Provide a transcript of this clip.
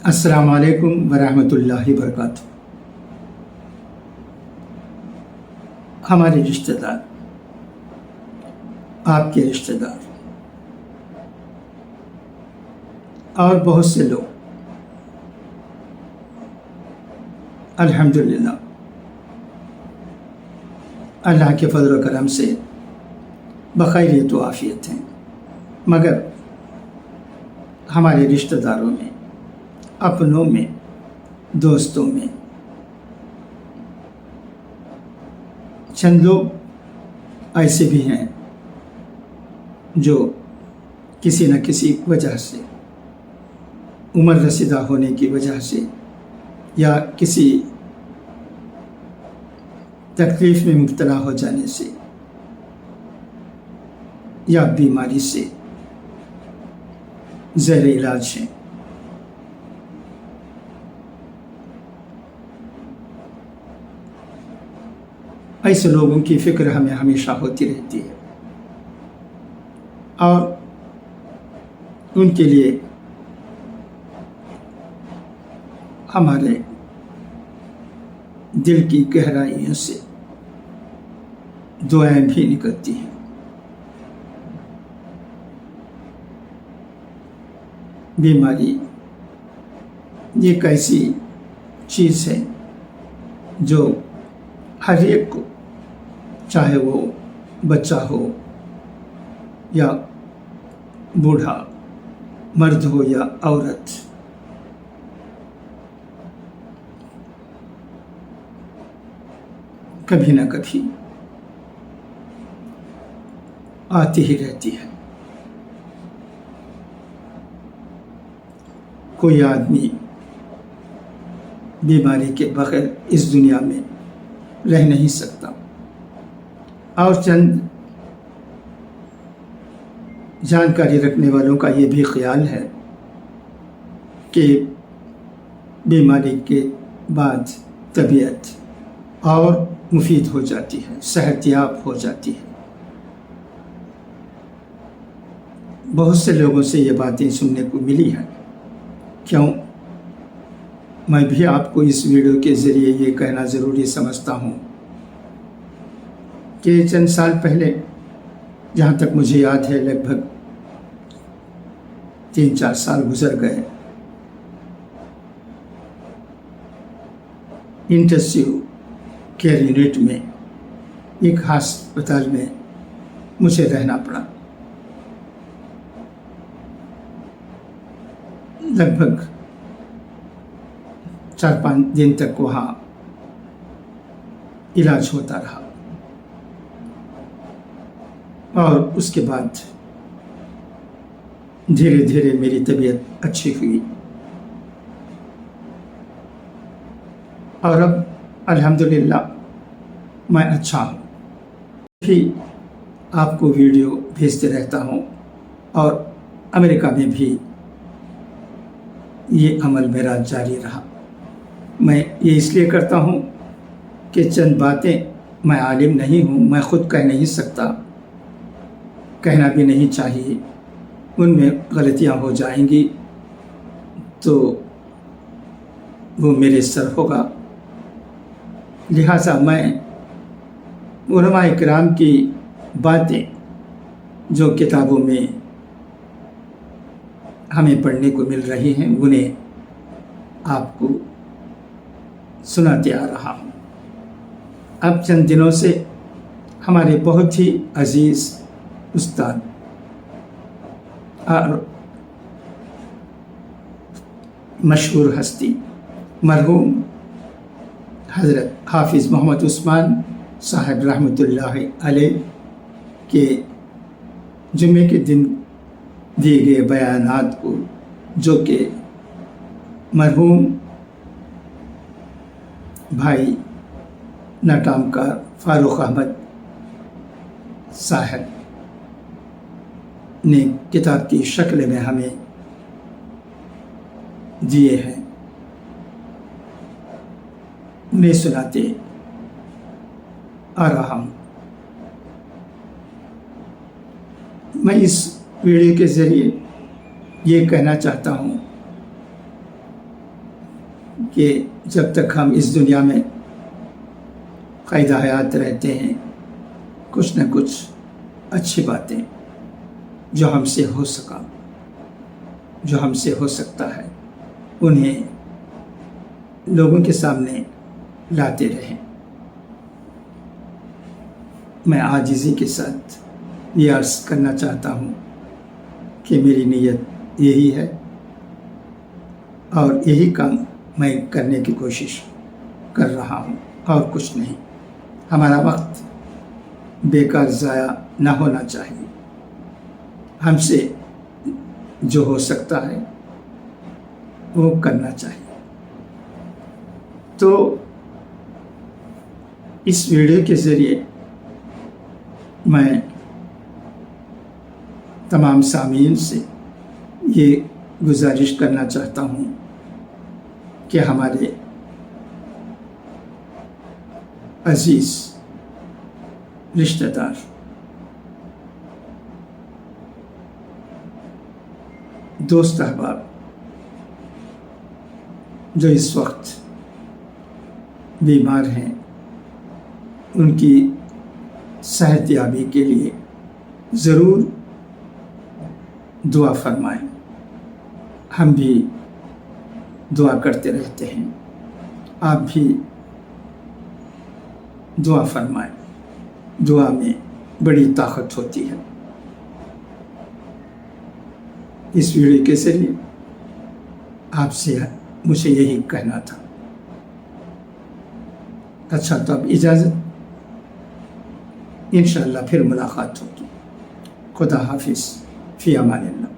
अस्सलाम वालेकुम वरहमतुल्लाहि वबरकातुहू। हमारे रिश्तेदार, आपके रिश्तेदार और बहुत से लोग अल्हम्दुलिल्लाह अल्लाह के फजल करम से बखैरियत व आफियत हैं, मगर हमारे रिश्तेदारों में, अपनों में, दोस्तों में चंद लोग ऐसे भी हैं जो किसी न किसी वजह से, उम्र रसीदा होने की वजह से या किसी तकलीफ़ में मुब्तला हो जाने से या बीमारी से ज़ेर इलाज हैं। ऐसे लोगों की फ़िक्र हमें हमेशा होती रहती है और उनके लिए हमारे दिल की गहराइयों से दुआएं भी निकलती हैं। बीमारी ये एक ऐसी चीज़ है जो हर एक को, चाहे वो बच्चा हो या बूढ़ा, मर्द हो या औरत, कभी ना कभी आती ही रहती है। कोई आदमी बीमारी के बगैर इस दुनिया में रह नहीं सकता और चंद जानकारी रखने वालों का ये भी ख्याल है कि बीमारी के बाद तबीयत और मुफीद हो जाती है, सेहतयाब हो जाती है। बहुत से लोगों से ये बातें सुनने को मिली हैं। क्यों, मैं भी आपको इस वीडियो के ज़रिए ये कहना ज़रूरी समझता हूँ कि चंद साल पहले, जहाँ तक मुझे याद है लगभग 3-4 साल गुजर गए, इंटेंसिव केयर यूनिट में एक अस्पताल में मुझे रहना पड़ा। लगभग 4-5 दिन तक वहाँ इलाज होता रहा और उसके बाद धीरे धीरे मेरी तबीयत अच्छी हुई और अब अल्हम्दुलिल्लाह मैं अच्छा हूँ। भी आपको वीडियो भेजते रहता हूँ और अमेरिका में भी ये अमल मेरा जारी रहा। मैं ये इसलिए करता हूँ कि चंद बातें, मैं आलिम नहीं हूँ, मैं ख़ुद कह नहीं सकता, कहना भी नहीं चाहिए, उनमें गलतियाँ हो जाएंगी तो वो मेरे सर होगा। लिहाजा मैं उलमा इकराम की बातें जो किताबों में हमें पढ़ने को मिल रही हैं उन्हें आपको सुनाते आ रहा हूँ। अब चंद दिनों से हमारे बहुत ही अजीज़ उस्ताद और मशहूर हस्ती मरहूम हज़रत हाफिज़ मोहम्मद उस्मान साहब रहमतुल्लाहि अलैह के जुम्मे के दिन दिए गए बयानात को, जो कि मरहूम भाई नाटामकार फ़ारूक अहमद साहब ने किताब की शक्ल में हमें दिए हैं, उन्हें सुनाते आ रहा हूँ। मैं इस वीडियो के ज़रिए ये कहना चाहता हूँ کہ جب تک ہم اس دنیا میں قید حیات رہتے ہیں کچھ نہ کچھ اچھی باتیں جو ہم سے ہو سکتا ہے انہیں لوگوں کے سامنے لاتے رہیں۔ میں عاجزی کے ساتھ یہ عرض کرنا چاہتا ہوں کہ میری نیت یہی ہے اور یہی کام میں کرنے کی کوشش کر رہا ہوں اور کچھ نہیں۔ ہمارا وقت بیکار ضائع نہ ہونا چاہیے، ہم سے جو ہو سکتا ہے وہ کرنا چاہیے۔ تو اس ویڈیو کے ذریعے میں تمام سامعین سے یہ گزارش کرنا چاہتا ہوں کہ ہمارے عزیز رشتہ دار دوست احباب جو اس وقت بیمار ہیں ان کی صحت یابی کے لیے ضرور دعا فرمائیں۔ ہم بھی دعا کرتے رہتے ہیں، آپ بھی دعا فرمائیں، دعا میں بڑی طاقت ہوتی ہے۔ اس ویڈیو کے ذریعے آپ سے مجھے یہی کہنا تھا۔ اچھا تو اب اجازت، انشاءاللہ پھر ملاقات ہوگی۔ خدا حافظ، فی امان اللہ۔